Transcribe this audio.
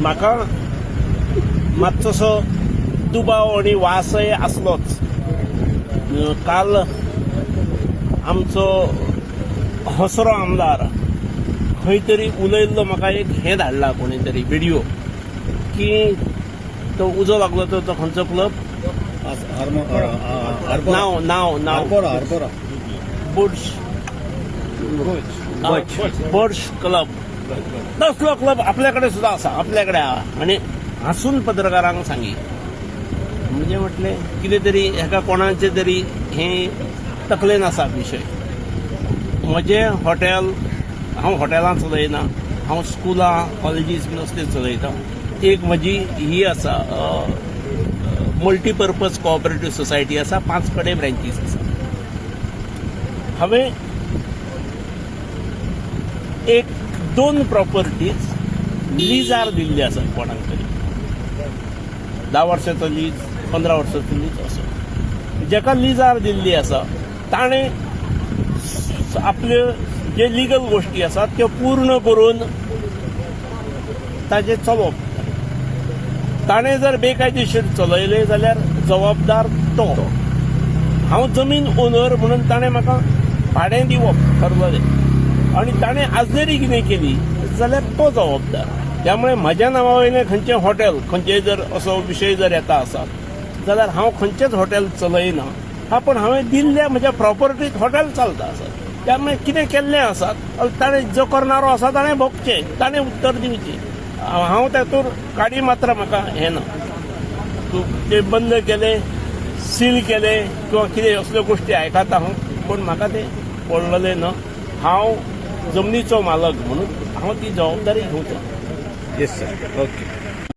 म्हाका मातसोसो दुबाव आणि वासय आसलोच. काल आमचो हसरो आमदार खंय तरी उलयल्लो म्हाका एक हें धाडला कोणी तरी व्हिडिओ की तो उजो लागलो तो खंयचो क्लब नाव बुर्ज क्लब तसलो क्लब आपल्याकडे सुद्धा आसा आपल्याकडे आहा आनी हांसून पत्रकारांक सांगी म्हणजे म्हटलें कितें तरी हेका कोणाचें तरी हें तकलेन आसा विशय. म्हजें हॉटेल हांव हॉटेलां चलयना, हांव स्कुलां कॉलेजीस बीन असले चलयता. एक म्हजी ही आसा मल्टीपर्पज कोऑपरेटिव्ह सोसायटी आसा, 5 कडेन ब्रँचीस आसा. हांवें 1-2 प्रॉपर्टीज लिजार दिल्ली आसा कोणाक तरी. 10 वर्सांचो लीज, 15 वर्सांचो लीज असो. जेका लिजार दिल्ली आसा ताणें आपल्यो जे लिगल गोश्टी आसात त्यो पूर्ण करून ताजें चलोवप. ताणें जर बेकायदेशीर चलयले जाल्यार जबाबदार तो. हांव जमीन ओनर म्हणून ताणें म्हाका भाडें दिवप ठरवलें आनी ताणें आजरी कितें केली जाल्यार तो जबाबदार. त्यामुळे म्हज्या नांवा वयलें खंयचें हॉटेल खंयचेय जर असो विशय जर येता आसत जाल्यार हांव खंयचेच हॉटेल चलयना. पूण हांवें दिल्ल्या म्हज्या प्रॉपर्टींत हॉटेल चलता आसत. त्यामुळे कितें केल्लें आसत ताणें जो करणारो आसा ताणें भोगचें, ताणें उत्तर दिवचें. हांव तातूंत काडी मात्र म्हाका हें ना. तूं तें बंद केलें, सील केलें किंवा कितें असल्यो गोश्टी आयकता हांव, पूण म्हाका तें पडलेलें ना. हांव जमनीचो मालक म्हणून हांव ती जबाबदारी घेवचो. Yes sir, okay.